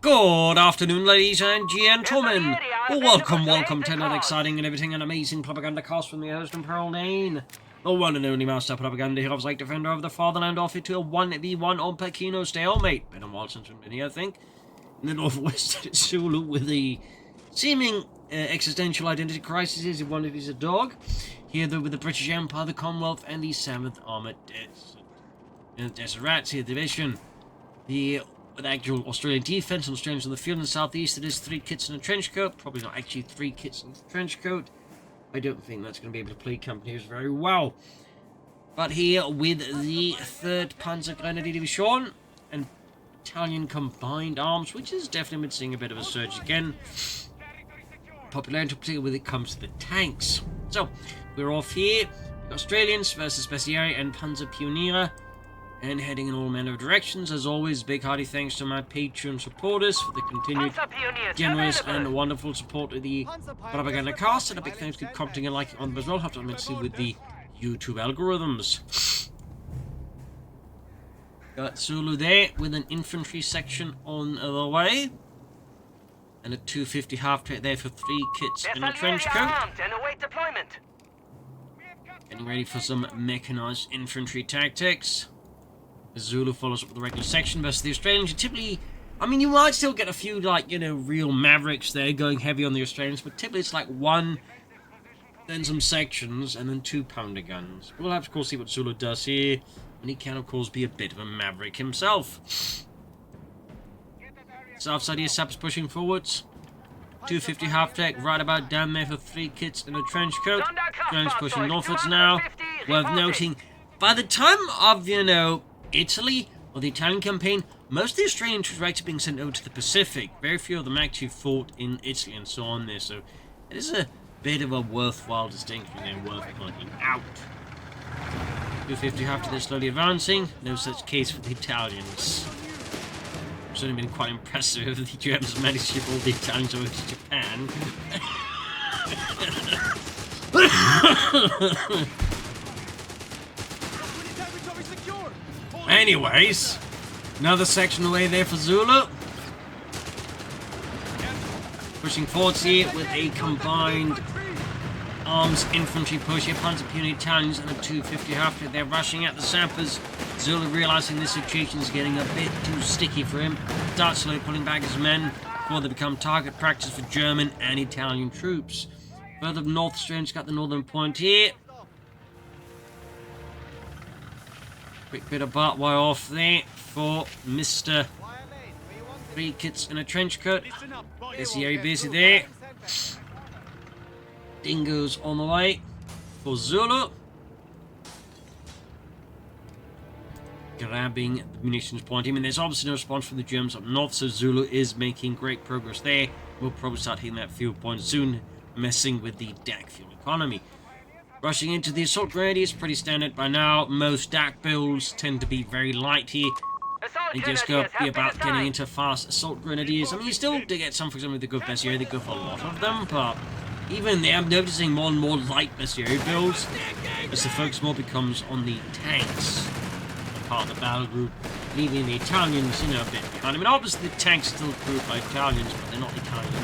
Good afternoon, ladies and gentlemen. Welcome to another exciting and everything and amazing Propagandacast from the host and Pearl Lane. The one and only master propaganda hero like defender of the fatherland, offer to a 1v1 on Pachino stalemate. Been a while since we've been here, I think. In the northwest Zulu with the seeming existential identity crisis is one of is a dog. Here though with the British Empire, the Commonwealth and the 7th Armoured Desert here division. With actual Australian defence and Australians on the field in the southeast, it is 3 kits in a trench coat. Probably not actually 3 kits in a trench coat. I don't think that's going to be able to play companies very well. But here with the 3rd Panzer Grenadier Division and Italian combined arms, which has definitely been seeing a bit of a surge again. Popularity, particularly when it comes to the tanks. So, we're off here. Australians versus Speciari and Panzer Pioniere. And heading in all manner of directions. As always, big hearty thanks to my Patreon supporters for the continued generous and wonderful support of the Propagandacast, and a big thanks to commenting and liking on them as well. Have to admit with the YouTube algorithms. Got Zulu there with an infantry section on the way. And a 250 half-track there for 3 kits in a trench coat. Getting ready for some mechanized infantry tactics. The Zulu follows up with the regular section versus the Australians. You typically, I mean, you might still get a few, like, you know, real mavericks there going heavy on the Australians, but typically it's like 1, then some sections, and then 2 pounder guns. We'll have to, of course, see what Zulu does here, and he can, of course, be a bit of a maverick himself. South side here, Saps pushing forwards. 250 half-deck, right about down there for 3 kits in a trench coat. Australians pushing northwards now. Worth noting, by the time of, you know, Italy, or the Italian campaign, most of the Australian troops are actually being sent over to the Pacific. Very few of them actually fought in Italy and so on there, so it is a bit of a worthwhile distinction there, worth pointing out. 250 after they're slowly advancing, no such case for the Italians. It's only been quite impressive if the Germans managed to ship all the Italians over to Japan. Anyways, another section away there for Zulu. Pushing forwards here with a combined arms infantry push here. Panzer Pioniere Italians and a 250 after they're rushing at the sappers. Zulu realizing this situation is getting a bit too sticky for him. Starts slowly pulling back his men before they become target practice for German and Italian troops. Further north, Australians got the northern point here. Quick bit of barbed wire off there for Mr. 3 kits in a trench coat. Is very busy there. Dingoes on the way for Zulu. Grabbing the munitions point. I mean, there's obviously no response from the Germans up north, so Zulu is making great progress there. We'll probably start hitting that fuel point soon, messing with the DAK fuel economy. Rushing into the assault grenadiers, pretty standard by now. Most DAK builds tend to be very light here. And just go be about getting into fast assault grenadiers. I mean, you still do get some, for example, the good Bessieri, they go for a lot of them, but even there, I'm noticing more and more light Bessieri builds as the focus more becomes on the tanks. Part of the battle group, leaving the Italians, you know, a bit behind. I mean, obviously the tanks are still grouped by Italians, but they're not Italian.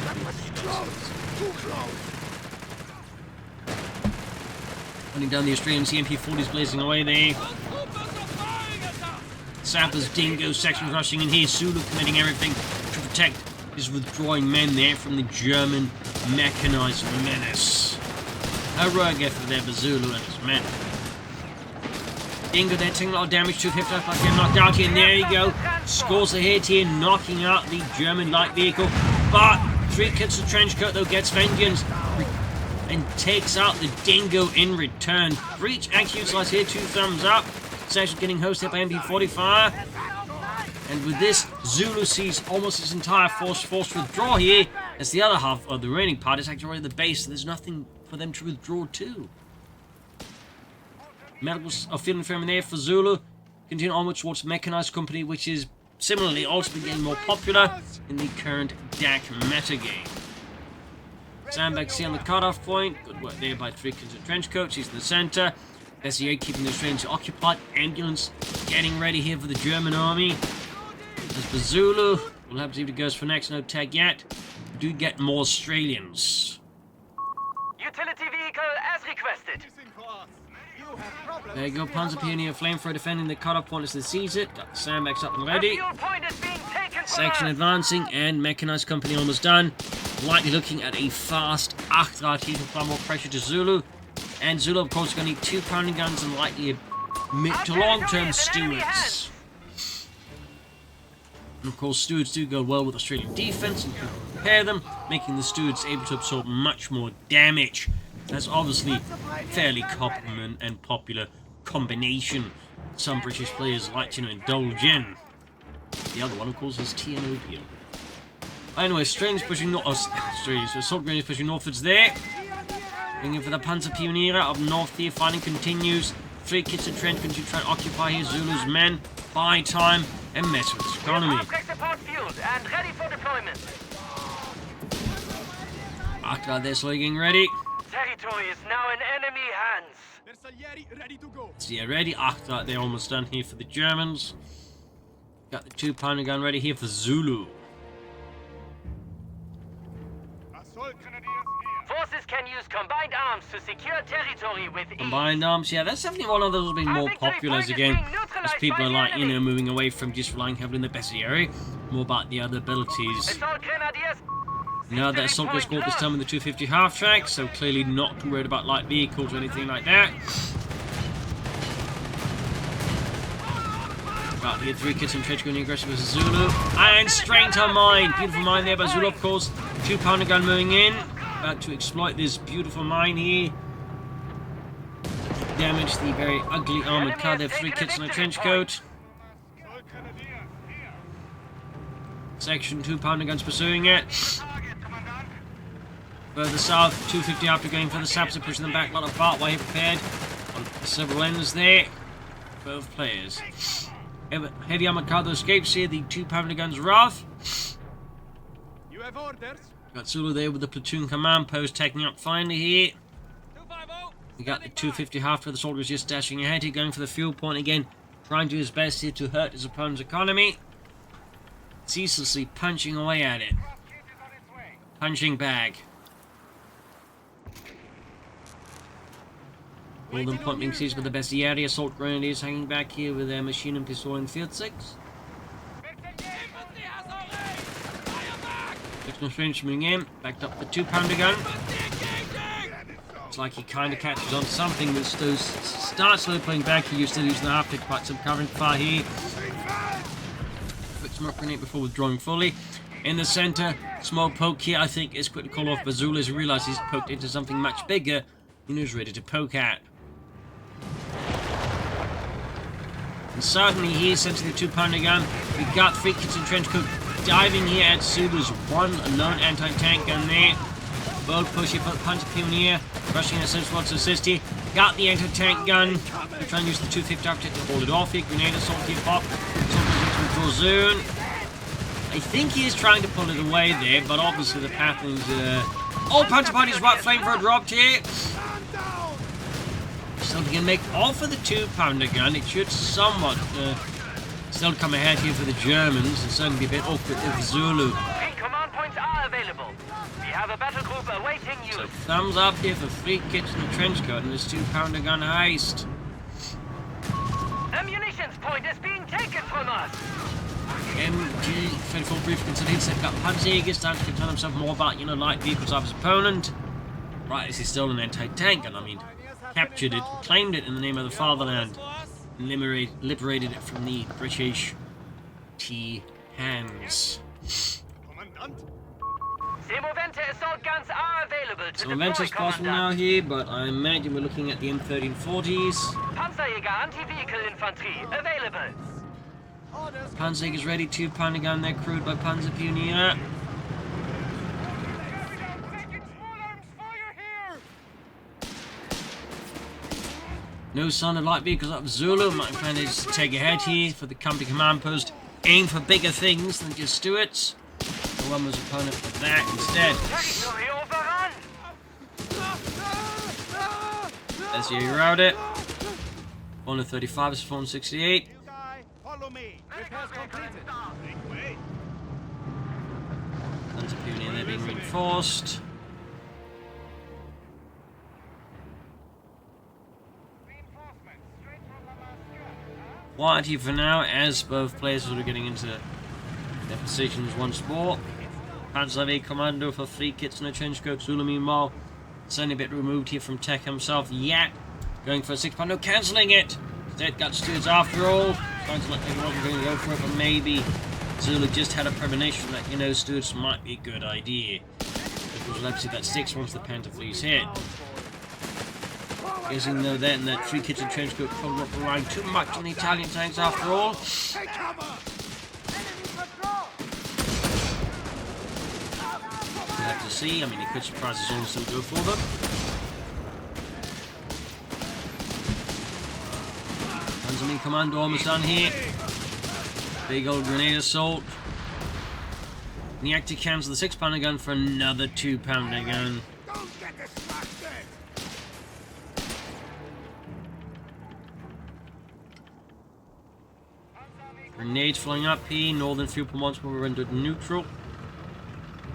Running down the Australian CMP-40s blazing away there. Sappers, Dingo sections rushing in here. Zulu committing everything to protect his withdrawing men there from the German mechanized menace. Heroic effort there for Zulu and his men. Dingo there taking a lot of damage, 250 like getting knocked out here, and there you go. Scores a hit here, knocking out the German light vehicle. But 3 kits of trench coat though gets vengeance and takes out the Dingo in return. Breach actually utilized here, 2 thumbs up. Section getting hosted by MP40 fire. And with this, Zulu sees almost his entire force forced to withdraw here, as the other half of the remaining part is actually already at the base, so there's nothing for them to withdraw to. Medical field infirmary there for Zulu. Continue onward towards Mechanized Company, which is similarly also been getting more popular in the current DAK metagame. Sandbag C on the cutoff point. Good work there by 3 kits of trench coats. He's in the center. SEA keeping the Australians occupied. Ambulance getting ready here for the German army. As for Zulu, We'll have to see if it goes for next. No tag yet. We do get more Australians. Utility vehicle as requested. There you go, Panzer Pioneer Flamethrower defending the cutoff point as they seize it. Got the sandbags up and ready. Fuel point is being taken from Section us. advancing and mechanized company almost done. Likely looking at a fast Achtrad here to apply more pressure to Zulu. And Zulu, of course, going to need 2 pounding guns and likely a mid to long-term stewards. And of course, stewards do go well with Australian defense and can prepare them, making the stewards able to absorb much more damage. That's obviously a fairly common and popular combination some British players like to indulge in. The other one, of course, is tea and opium. Anyway, Australians pushing north. So Assault Grenadiers pushing northwards there. Looking for the Panzer Pioneer up north here. Fighting continues. 3 kits and Trenchcoat to try and occupy here Zulu's men. Buy time and mess with his economy. Support field and ready for deployment. Achtrad there slowly getting ready. Territory is now in enemy hands. Ready to go. So yeah, ready. Achtrad they're almost done here for the Germans. Got the 2 pounder gun ready here for Zulu. Assault grenadiers here. Forces can use combined arms to secure territory with ease. Combined arms, yeah, that's definitely one of those being more popular as again. As people are like, you know, moving away from just relying heavily on the bestiary, more about the other abilities. Assault grenadiers. Now that Assault Grenadier is coming with the 250 half-track, so clearly not worried about light vehicles or anything like that. About to get 3 kits and Trench going aggressive versus Zulu. And straight on mine. Beautiful mine there by Zulu, of course. 2 pounder gun moving in. About to exploit this beautiful mine here. Damage the very ugly armored car. They have 3 kits and a trench coat. Assault grenadiers here. Section 2 pounder guns pursuing it. Further south, 250 after going for the saps and pushing them back. A lot of part while he prepared on several ends there. Both players. Heavy armored car though escapes here. The 2 pounder guns rough. You have orders. Got Zulu there with the platoon command post taking up finally here. 250. We got the 250 half for the soldiers just dashing ahead here, going for the fuel point again. Trying to do his best here to hurt his opponent's economy. Ceaselessly punching away at it. Punching bag. Golden point being seized with the bestiary. Assault Grenadiers hanging back here with their machine and pistol in field 6. Sectional French moving in. Backed up the 2 pounder gun. It's like he kind of catches on to something that starts slowly pulling back. He used to use the half pick quite some covering fire here. Quick smoke grenade before withdrawing fully. In the center, small poke here I think is quick to call off, but Zulu has realized he's poked into something much bigger and he's ready to poke at. And suddenly he is sent to the 2 pounder gun. We got 3 kits and Trenchcoat diving here at Zulu's 1 lone anti-tank gun there. Bold push here for the Panzer Pioneer. Rushing in a sense to assist here. Got the anti-tank gun. We're trying to use the 250 after to hold it off here. Grenade assault here pop. Assault into withdrawal zone. I think he is trying to pull it away there, but obviously the path is oh, Panzer Party's right flamethrower dropped here. Still can make off of the 2 pounder gun. It should somewhat still come ahead here for the Germans. It's certainly be a bit awkward with Zulu. 3 command points are available. We have a battle group awaiting you. So thumbs up here for 3 kits and a trench coat and this 2 pounder gun heist. A munitions point is being taken from us. MG-34 brief considered set up Panzerjäger, starting to tell himself more about, you know, light vehicles of his opponent. Right, this is still an anti-tank gun. I mean, captured it, claimed it in the name of the fatherland, and liberated it from the British hands. Commandant. Semovente assault guns are available to Some deploy, events is possible now Commandant. here, but I imagine we're looking at the M1340s. Panzerjäger anti-vehicle infantry available. Panzerjäger's ready, 2 pounder gun there, crewed by Panzer Pioneer. Taking small arms fire here. No sign of light vehicles up Zulu. My plan is to take ahead here for the company command post. Aim for bigger things than just Stuarts. The one was opponent for that instead. Territory overrun. As you route it. 135 is 468. You guy, follow me. Repairs completed. Make way. Panzer appearing in there being reinforced. Quiet here for now, as both players are getting into their positions once more. Panzer Commando for 3 kits and a trench coat. Zulu meanwhile, certainly a bit removed here from Tech himself. Yet, going for a 6 pounder, cancelling it. Dead gut stewards after all. Trying to let everyone going to go for it, but maybe Zulu just had a premonition that, you know, stewards might be a good idea. Because obviously that sticks once the Panther flees hit. Guessing though then that 3 kits and trench coat probably not relying too much on the Italian tanks after all. We'll have to see. I mean, it could surprise us all, still go for them. Panzer Commando almost done here. Big old grenade assault. And the active cams of the 6 pounder gun for another 2 pounder gun. Grenades flying up here. Northern fuel pump once more rendered neutral.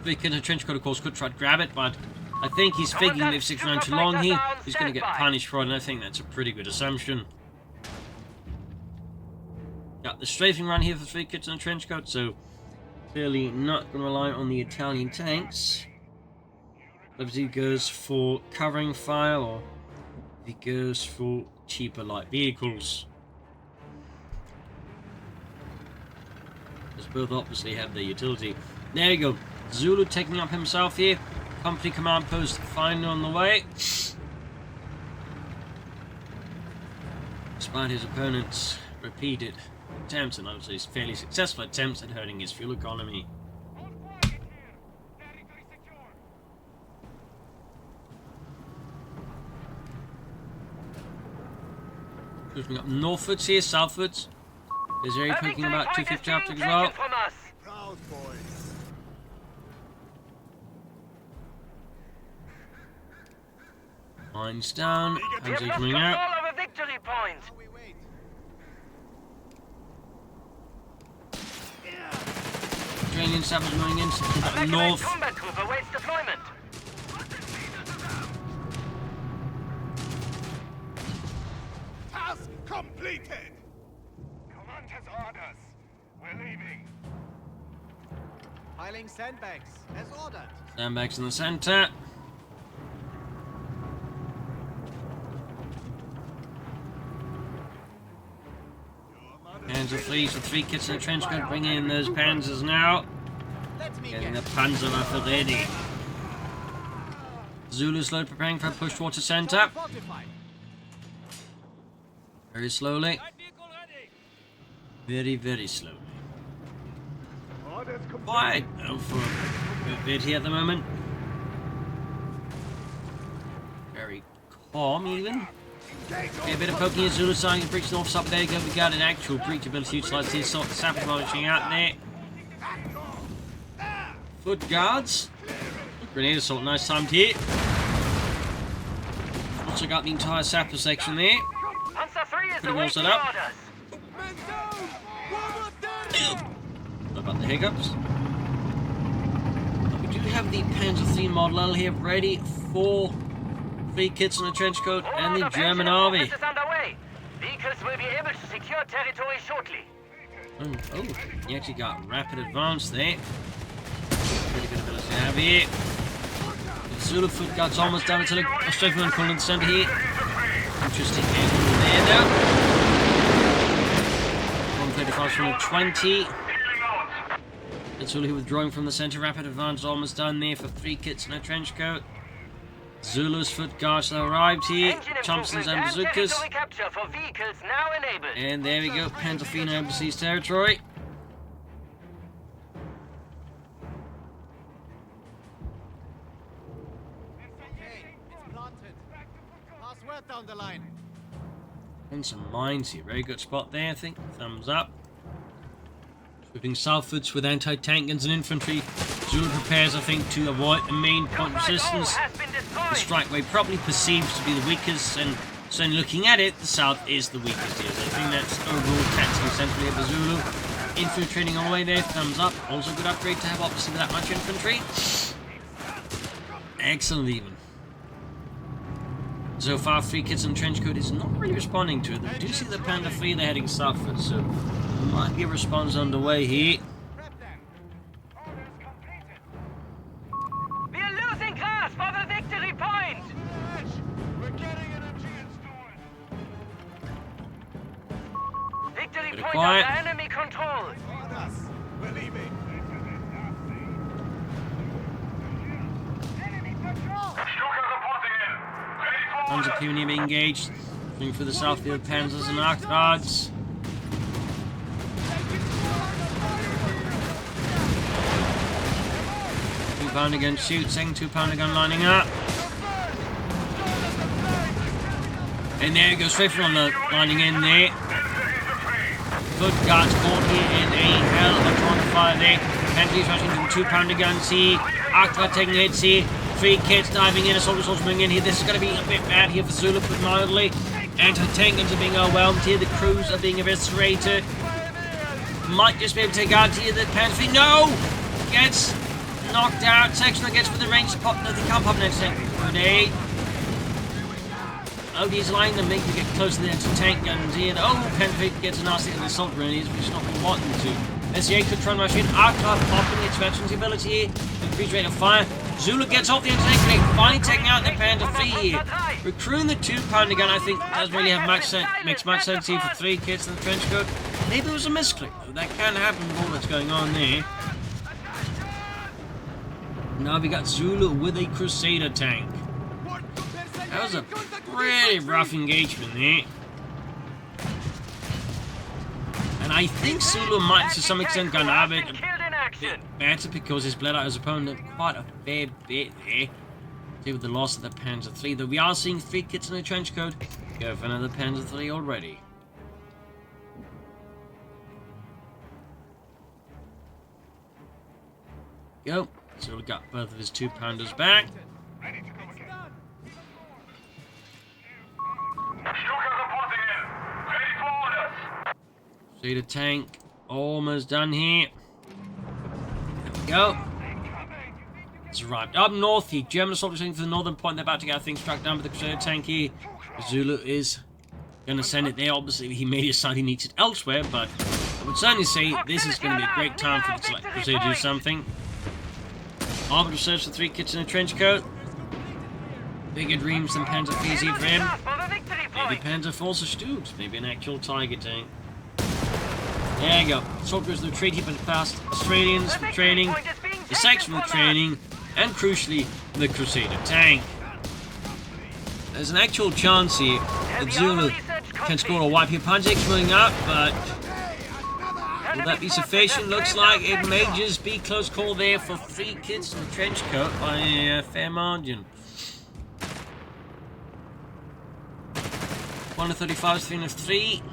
Vic in a trench coat, of course, could try to grab it, but I think he's figuring that if 6 round too long here, he's going to get punished for it, and I think that's a pretty good assumption. Got the strafing run here for 3 kits and a trench coat, so clearly not going to rely on the Italian tanks. But if he goes for covering fire, or if he goes for cheaper light vehicles. Because both obviously have their utility. There you go. Zulu taking up himself here. Company command post finally on the way. Despite his opponent's repeated attempts, and obviously his fairly successful attempts at hurting his fuel economy. Moving up northwards here, southwards. There's area poking about 250 optics as well. Proud boys. Lines down, Panzer coming out. Of a victory point. Australian sappers moving in, Mechanized north. combat group awaits deployment. Task completed. Command has orders. We're leaving. Piling sandbags, as ordered. Sandbags in the centre. Panzer flees with 3 kits and a trench coat, bringing in those panzers now. Getting the panzer rifle ready. Zulu slowly preparing for a push towards the centre. Very slowly. Very, very slowly. Orders complete. Quiet though for a good bit here at the moment. Very calm even. Okay, a bit of poking at Zulu starting to breach north side. There you go, we got an actual breach ability to utilize the assault. The sappers launching out there. Foot guards. Grenade assault, nice timed here. Also got the entire sapper section there. Panzer 3 is Pretty well set awaiting up. orders. What about the hiccups? We do have the Panzer 3 Model L here ready for 3 kits and a trench coat and the German army. Is underway. Vehicles will be able to secure territory shortly. Oh, he actually got rapid advance there. Pretty good ability to have here. The Zulu foot guards almost down until a strafing run called in the centre here. Interesting angle there now. 135 from 20. And Zulu withdrawing from the centre. Rapid advance almost done there for 3 kits and a trench coat. Zulu's foot guards have arrived here. Thompsons and bazookas. Territory capture for vehicles now enabled. And there we go, Pantofino overseas territory. Okay, it's planted. Pass word down the line. And some mines here. Very good spot there, I think. Thumbs up. Sweeping southwards with anti-tank guns and infantry. Zulu prepares, I think, to avoid the main point of resistance. The strike wave probably perceived to be the weakest, and so in looking at it, the south is the weakest here. So I think that's overall tactical centrally of the Zulu. infantry training all the way there. Thumbs up. Also a good upgrade to have obviously that much infantry. Excellent even. So far, 3 kits and Trenchcoat is not really responding to it. They do see the Panda 3, they're heading southward, so there might be a response underway here. We are losing grasp of a victory point! We're getting an MG installed. Victory Bit of point quiet. under enemy control! On us. We're leaving. Enemy patrol! Tons of Puny being engaged. Looking for the Southfield Panzers and Arctards. Two-pounder gun shoot, second two-pounder gun lining up. And there it goes, straight from the lining in there. Good guards caught here in a hell of a torrent of fire there. Panties rushing to the two-pounder guns here. Arctard taking hits here. 3 kits diving in, assault results moving in here. This is going to be a bit bad here for Zulu, put mildly. Anti-tank guns are being overwhelmed here. The crews are being eviscerated. Might just be able to take out here the Panther. No! Gets knocked out. Sectional gets with the range to pop. No, they can't pop next tank. Good. Oh, he's lining them, making it get close to the anti-tank guns here. Oh, Panther gets a nasty hit with the assault grenades, which is not really wanting to. SCA could try and rush in. Arctard popping its veteran's ability here. Increased rate of fire. Zulu gets off the anti-tank grenade, finally taking out the Panda 3 here. Recruiting the two-pounder gun, I think, doesn't really have much sense. Makes much sense here for 3 kits in the Trenchcoat. Maybe it was a misclick, though. That can happen with all that's going on there. Now we got Zulu with a Crusader tank. That was a pretty rough engagement there. And I think Zulu might, to some extent, gone out of it better because he's bled out his opponent quite a fair bit there. See, with the loss of the Panzer 3, though we are seeing 3 kits in the Trenchcoat. Go for another Panzer 3 already. Go. So we got both of his 2-pounders back. Ready to go again. See the tank almost done here. There we go. It's arrived up north here. German soldiers heading for the northern point. They're about to get things struck down by the Crusader tank here. Zulu is going to send it there. Obviously, he may decide he needs it elsewhere, but I would certainly say this is going to be a great time for the Crusader to do something. Arbiter search for 3 kits in a Trenchcoat. Bigger dreams than Panzer IVs here for him. Maybe Panzer IVs are stooks. Maybe an actual Tiger tank. There you go. Soldiers in the retreat, but past Australians for training, the Saxon for training, and crucially, the Crusader tank. There's an actual chance here that Zulu can score a wipe here. Panzer's moving up, but will that be sufficient? Looks like it may just be close call there for 3 kits in the Trenchcoat by a fair margin. 135 is 3 of 3.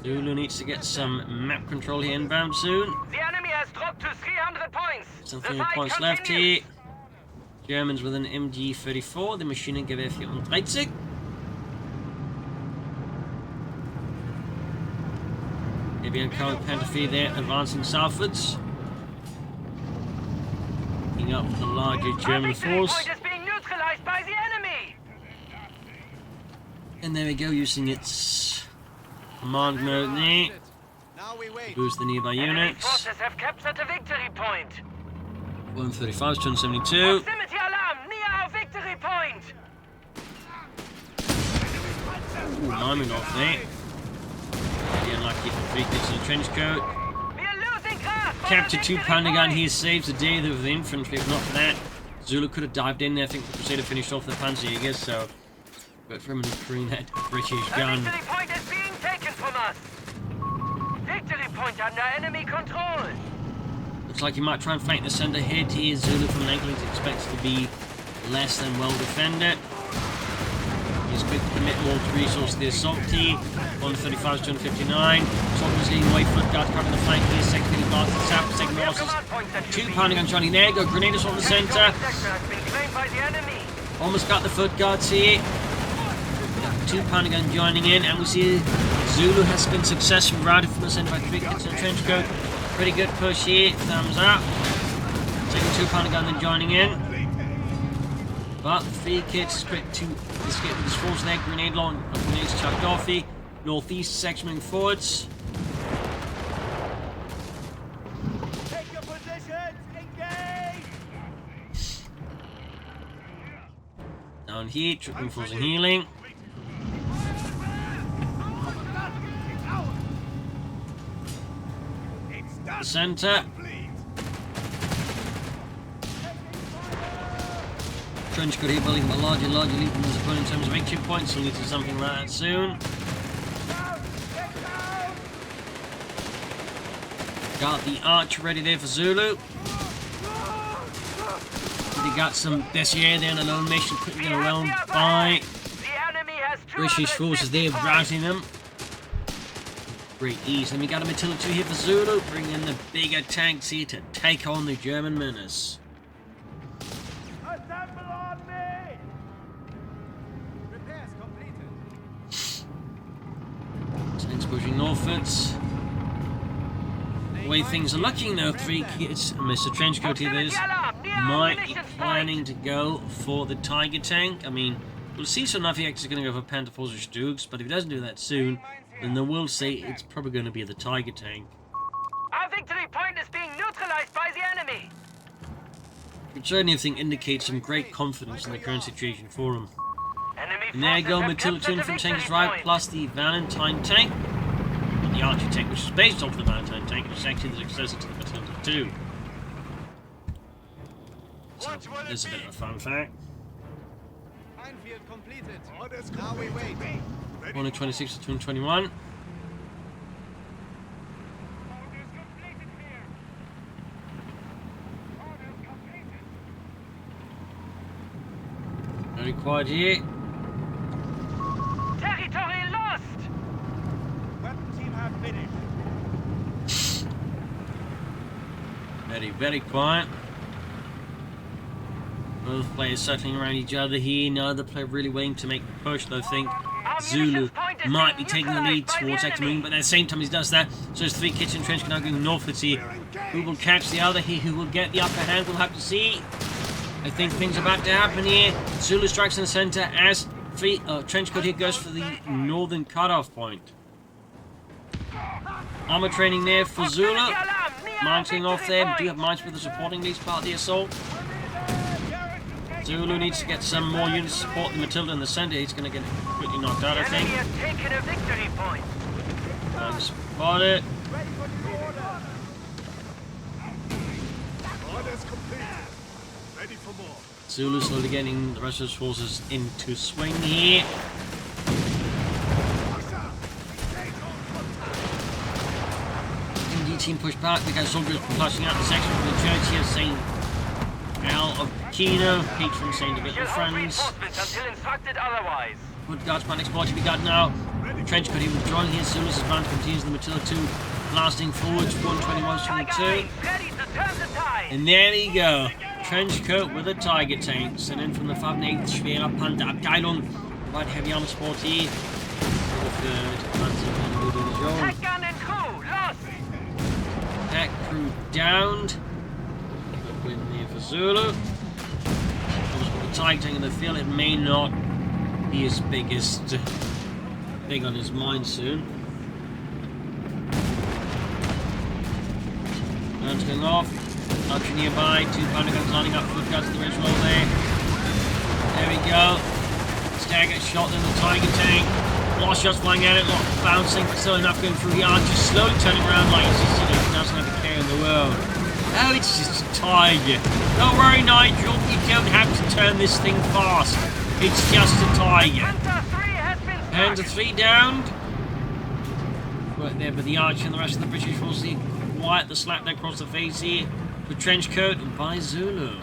Zulu needs to get some map control here inbound soon. The enemy has dropped to 300 points. Some 300 points left here. Germans with an MG34, the Maschinengewehr 34. Maybe a current Panther there advancing southwards. Picking up the larger German force. Is being neutralized by the enemy. And there we go, using its command mode there. Now we wait. Boost the nearby Enemy units. forces have captured a victory point. 135, 272. Proximity alarm near our victory point. Ooh, 9 minutes off there. Pretty unlucky for 3 kits in the Trenchcoat. We are losing grasp. Captured 2-pounder gun here, saves the day with the infantry. If not for that, Zulu could have dived in there. I think the Crusader finished off the Panzerjäger, so but for him to bring that British gun. The victory point is being taken from us. Victory point under enemy control. Looks like he might try and flank the centre head here. Zulu from an angle he's expected to be less than well defended. He's quick to commit more to resource the assault team. 135 to 259. Soldiers leading away, foot guard covering the flank here. Second hitting blast to the south, second losses. 2-pounder gun shotting there. Go grenade assault in the centre. Almost got the foot guards here. 2 pounder gun joining in, and we see Zulu has been successfully routed from the centre by 3 kits in a trench coat. Pretty good push here, thumbs up. Second 2 pounder gun then joining in. But 3 kits is quick to escape with his force there. Grenades chucked off the northeast section moving forwards. Take your positions! Engage! Down here, tripping force and healing. Center. Trenchcoat here building a larger lead from his opponent in terms of victory points. He'll need to do something like that soon. Got the arch ready there for Zulu. They got some Desier there on a lone mission, quickly get around by British forces there, routing them. Great ease. And we got a Matilda 2 here for Zulu, bringing in the bigger tanks here to take on the German menace. Assemble on me! Repairs completed. Tanks pushing northwards. The way things are looking though, 3 kits and Mr. Trenchcoat here is might be planning to go for the Tiger tank. I mean, we'll see soon enough he actually going to go for Panzerfaust Dukes, but if he doesn't do that soon, then they will say it's probably going to be the Tiger tank. Our victory point is being neutralized by the enemy. Which certainly I think indicates some great confidence in the current situation for him. Enemy And there you go, forces have Matilda 2 captured the infantry tank is victory right, point. plus the Valentine tank. And the Archer tank, which is based off the Valentine tank, which is actually the successor to the Matilda 2. So, there's a bit of a fun fact. Minefield completed. Now we wait. 126 to 221. Very quiet here. Territory lost. Weapon team have finished. Very quiet. Both players circling around each other here. Neither player really willing to make the push, though I think Zulu might be taking the lead towards Ectomune, but at the same time he does that, so there's 3 kits in trench now going northwards here. Who will catch the other here? Who will get the upper hand? We'll have to see. I think things are about to happen here. Zulu strikes in the center as Trenchcoat here goes for the northern cutoff point. Armor training there for Zulu. Mines going off there. We do have mines with the supporting these part of the assault. Zulu needs to get some more units to support the Matilda in the center. He's going to get quickly knocked out, I The enemy think. has taken a victory point. Spot it. Ready for new order. Orders complete. Ready for more. Zulu slowly getting the rest of his forces into swing here. MD team push back. We got soldiers flushing out the section from the church here, St. Al of Pachino, patron saint of We it, shall hold friends. reinforcements until instructed otherwise. Good guardsman exploit we got now. Trenchcoat here withdrawing here. Zulu's advance continues. The Matilda 2 blasting forwards. 121 Tiger 22. Eyes ready to turn the tide. And there you go. Trenchcoat with a Tiger tank. Sent in from the 8th Schwerer Panzerabteilung. Right heavy armor support here. For the 3rd Panzerdivision. Attack gun and crew lost. That crew downed. Good win there for Zulu. Of course, with the Tiger tank in the field, it may not be as big on his mind soon. Guns going off. Archer nearby. 2 pounder guns lining up. Foot guns to the ridge roll there. There we go. Stagger shot in the Tiger tank. A lot of shots flying at it, a lot of bouncing, but still enough going through the Archer. Slowly turning around like he's just, he doesn't have a care in the world. Oh, it's just a Tiger. Don't worry, Nigel. You don't have to turn this thing fast. It's just a Tiger. Panzer 3 has been Panzer struck. 3 downed. Right there, but the Archer and the rest of the British forces quiet the slap there across the face here. The Trenchcoat by Zulu.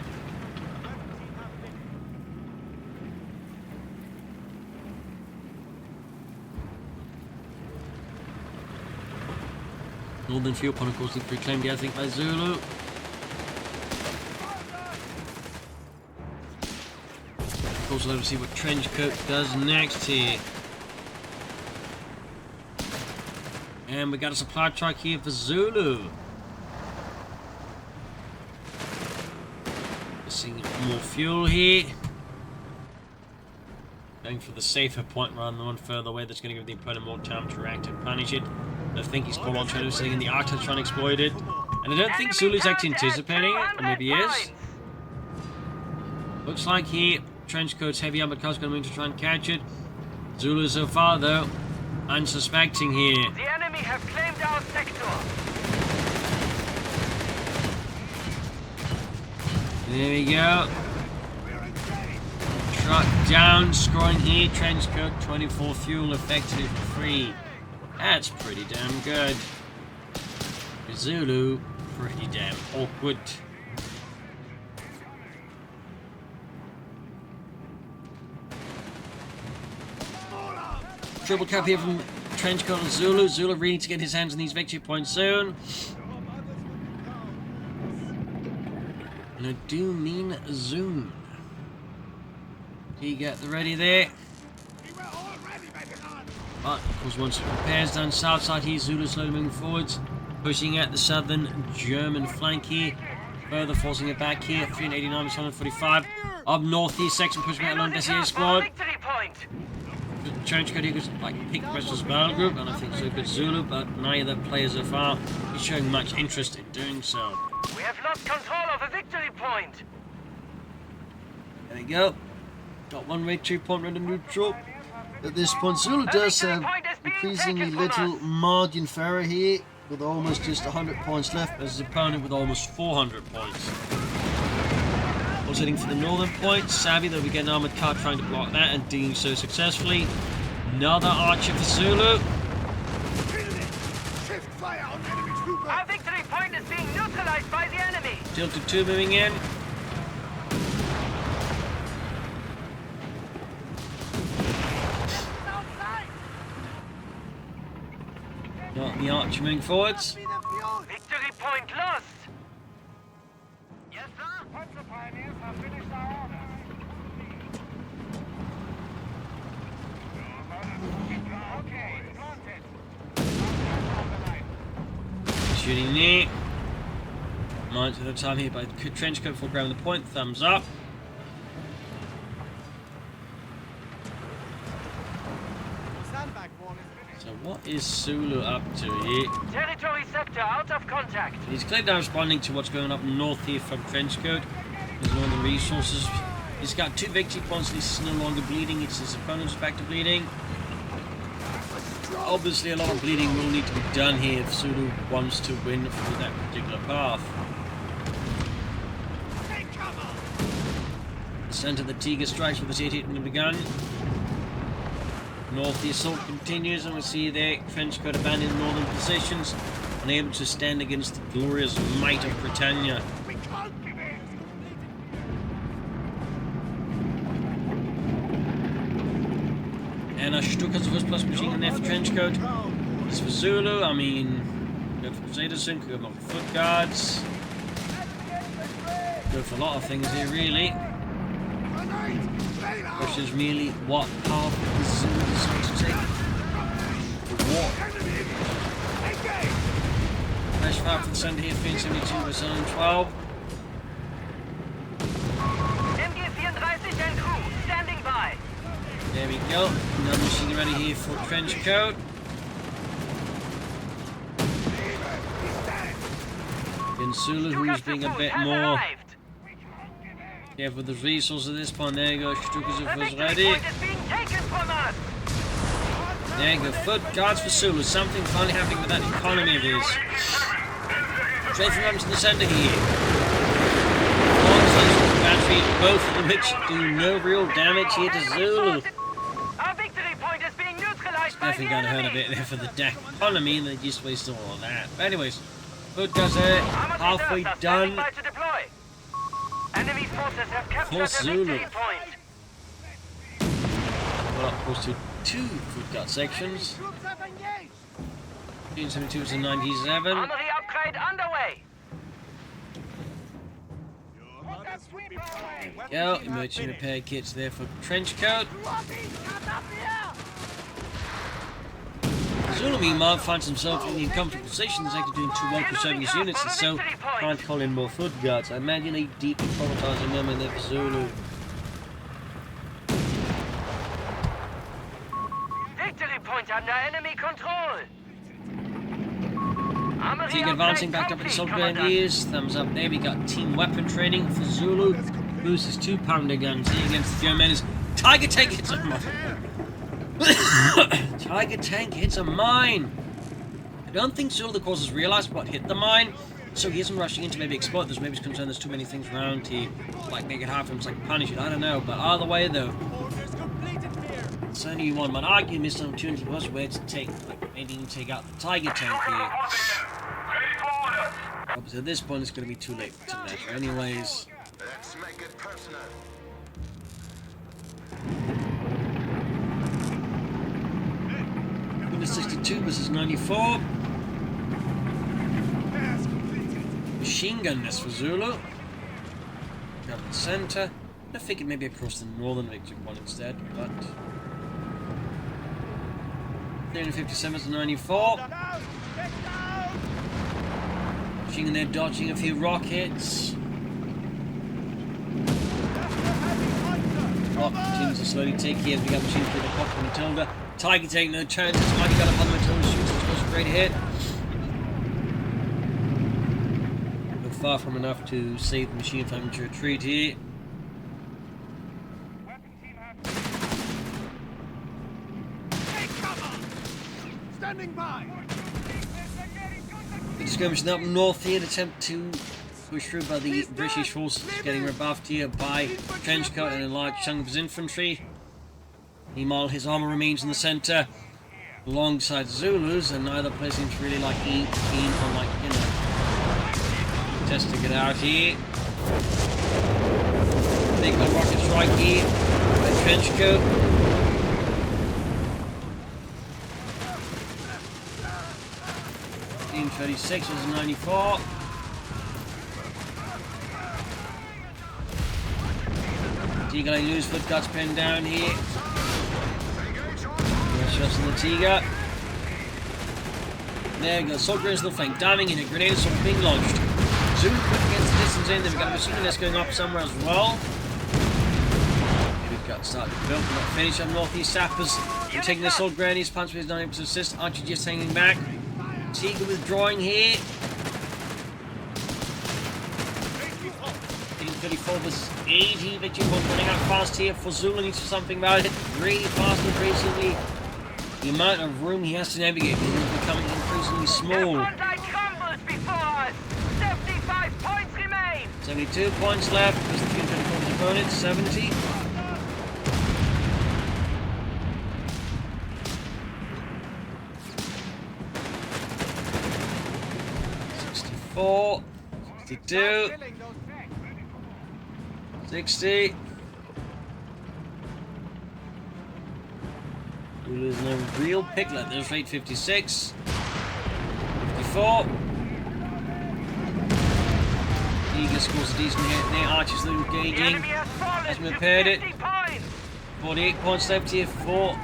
Northern field point, of course, reclaimed, I think, by Zulu. Of course, we'll have to see what Trenchcoat does next here. And we got a supply truck here for Zulu. Seeing more fuel here. Going for the safer point rather than the one further away that's going to give the opponent more time to react and punish it. I think he's called on to sitting in the arc to try and exploit it. And I don't think Zulu's actually anticipating it, or maybe he is. Looks like here, Trenchcoat's heavy armored car's going to move to try and catch it. Zulu so far, though, unsuspecting here. The enemy have claimed our sector. There we go. Truck down, scoring here. Trenchcoat, 24 fuel, effectively for free. That's pretty damn good. Zulu, pretty damn awkward. Triple cap here from Trenchcoat and Zulu. Zulu really needs to get his hands on these victory points soon. And I do mean zoom. You get the ready there. But of course, once it repairs down south side here, Zulu slowly moving forwards, pushing at the southern German flank here, further forcing it back here. 389 to 145. Up north here, section pushing out along Desia's squad. Trenchcoat here goes like pick Bristol's battle group, and I think so good Zulu, but neither player so far is showing much interest in doing so. We have lost control of a victory point. There we go. Got one victory point under neutral. At this point, Zulu does have increasingly little margin for error here, with almost just 100 points left, as his opponent with almost 400 points. Also heading for the northern point. Savvy, though, we get an armoured car trying to block that and doing so successfully. Another archer for Zulu. Our victory point is being neutralized by the enemy. Tilted 2 moving in. Not the archer moving forwards. Victory point lost. Yes, sir. Panzer pioneers have finished our orders. Okay, planted. Shooting there. Mines at the time here by Trenchcoat for grabbing the point. Thumbs up. Sandbag wall is finished. So what is Zulu up to here? Territory sector out of contact. He's clearly now responding to what's going up north here from Trenchcoat. He's on the resources. He's got 2 victory points. This is no longer bleeding. It's his opponent's back to bleeding. Obviously, a lot of bleeding will need to be done here if Zulu wants to win through that particular path. Center the Tiger strikes with the T-8 in the gun. North the assault continues, and we see there Trenchcoat abandoned northern positions, unable to stand against the glorious might of Britannia. And a Stukas first plus machine gun there for Trenchcoat. This for Zulu, I mean, go for Crusader soon, could go for foot guards. Go for a lot of things here, really. Question is merely what path the Zulu decides to take. What? Flash fire for the center here, 372 versus 112. MG-34 and crew, standing by. There we go. Another machine ready here for Trenchcoat. And Zulu, who's being a bit more careful with the resources at this point. There you go. Stukas was ready. There you go. Foot guards for Zulu. Something finally happening with that economy of his. Straight from runs to the center here. Battery, both of which do no real damage here to Zulu. Our victory point is being neutralized by the Definitely going to hurt a bit there for the DAK economy, and they just wasted all of that. But anyways, foot guards there, halfway done. Enemy forces have captured Force the Zulu. victory point. Well, of course, to 2 foot guard sections. Troops have engaged. 1972 to 97. Armory upgrade underway. Go, emergency repair kits there for Trenchcoat. Zulu, meanwhile, finds himself in the uncomfortable position, is actually doing too well conserving his units, and so can't call in more foot guards. I imagine they deeply traumatizing them in their Zulu. Victory point under enemy control. Team advancing back up at the Assault Grenadiers. Thumbs up there. We got team weapon training for Zulu. Boosts 2-pounder guns here against the Germans. Tiger tank hits a mine. Tiger tank hits a mine. I don't think Zulu, of course, has realized what hit the mine, so he isn't rushing in to maybe exploit this. Maybe he's concerned there's too many things around here, like make it hard for him to like punish it. I don't know, but either way though, it's only one might argue missed an opportunity was where to take, like maybe even take out the Tiger tank here. But at this point, it's going to be too late to measure. Anyways. Let's make it personal. Windows 62 versus 94. Machine gun nest for Zulu. Down the center. I figured maybe across the northern victory one instead, but 357 to 94. Machine gun there dodging a few rockets. Rock continues to slowly take here as we got machines with the pop from Matilda. Tiger taking no chances. Mighty gun upon the Matilda shoots, which was a great hit. But far from enough to save the machine from to retreat here. Standing by. The skirmishing up north here, an attempt to push through by the British forces, getting rebuffed here by Trenchcoat and a large chunk of his infantry. Meanwhile, his armor remains in the center alongside Zulus, and neither place seems really like keen on, like, you know, testing it out here. Big old rocket strike here by Trenchcoat. Team 36 was 94. Tiger letting loose, foot guards pinned down here. Shots on the Tiger. There we go, assault grenades on the flank, diving in, a grenade assault being launched. Zulu quick against the distance in, then we've got a machine gun nest going up somewhere as well. We've got started to build, we've got finish on northeast sappers. We're taking the assault grenades, punch is not able to assist, Archer just hanging back. Tiger withdrawing here. Team 34 versus 80, victory point running out fast here for Zulu, needs to do something about it. Really fast and increasingly. The amount of room he has to navigate is becoming increasingly small. 75 points remain. 72 points left. There's the Team 34's opponent, 70. $64, 62, 60. Zulu's no real pickler. There's rate 56, 54. Eager scores a decent hit there. Archer's little engaging. Has repaired it. 48 points left here for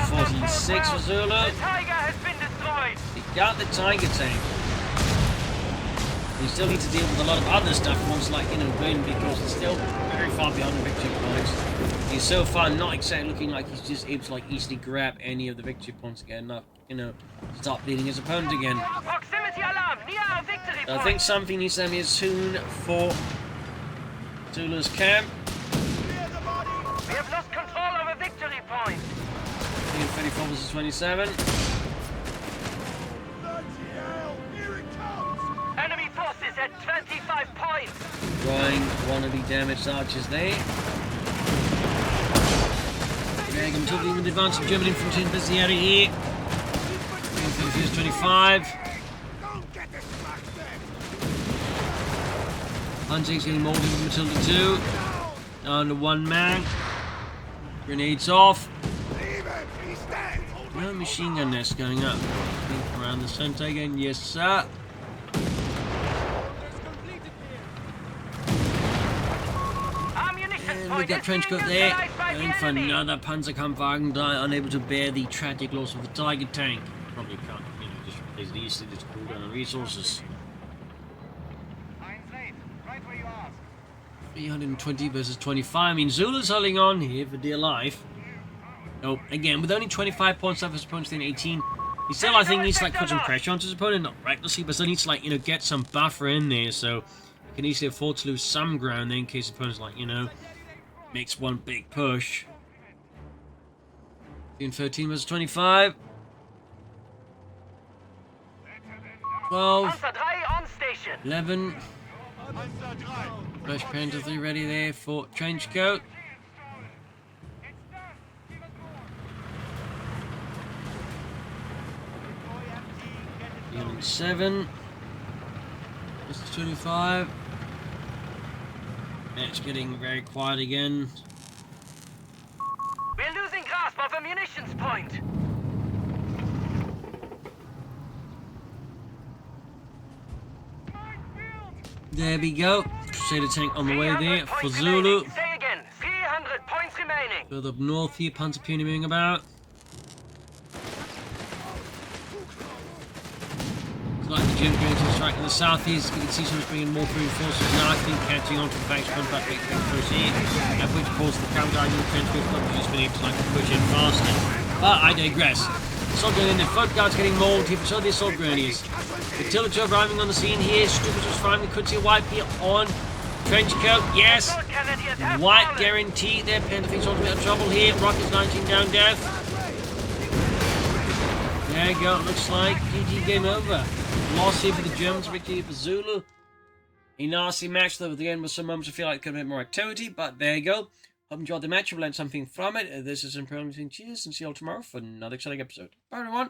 46 for Zulu. The Tiger has been destroyed. He got the Tiger tank. You still need to deal with a lot of other stuff once, like, you know, win, because it's still very far behind the victory points. He's so far not exactly looking like he's just able to, like, easily grab any of the victory points again, not, you know, stop beating his opponent again. Proximity alarm near our victory I think something needs to happen here soon for Zulu's camp. We have lost control of a victory point. Team 34 versus 27. Enemy forces at 25 points. Drawing one of the damaged archers there. Dragon taking the advance of German infantry in this area here. Team 34 25. Hunting's getting molded with Matilda 2. Down to one man. Grenades off. No machine gun nest going up. Around the center again, yes sir. Ammunition And with that trench coat there. Going for another Panzerkampfwagen, unable to bear the tragic loss of the Tiger tank. Probably can't, just replace it easily, just cool down on resources. 320 versus 25. I mean, Zulu's holding on here for dear life. Oh, again, with only 25 points left, his opponent's in 18. He still, I think, needs to like put some pressure onto his opponent, not recklessly, but still needs to like, get some buffer in there, so he can easily afford to lose some ground there in case his opponent's like, makes one big push. 13 versus 25. 12. 11. Fresh Panther 3 ready there for Trenchcoat. 7. This is 25. It's getting very quiet again. We're losing grasp of a munitions point. There we go. Crusader tank on the way there for Zulu. Say again, 300 points remaining. Further up north here, Panzer Puni moving about. Like the German going to strike in the southeast, we can see someone's bringing more reinforcements now. I think catching on to the bank's contact makes big push here. At which course the counter in the trench coat club has just been able to like push in faster. But I digress. Assault grenade in the front guard's getting mauled here, so the assault grenadiers. Utility arriving on the scene here. Stupid was firing. We could see a wipe here on Trenchcoat. Yes. White guarantee there. Panther thinks on a bit of trouble here. Rockets 19 down death. There you go. Looks like GG game over. Loss here for the Germans, victory for Zulu. A nasty match though, at the end with some moments I feel like there could have been more activity, but there you go. Hope you enjoyed the match, you learned something from it. This is Imperial. Cheers, and see you all tomorrow for another exciting episode. Bye everyone.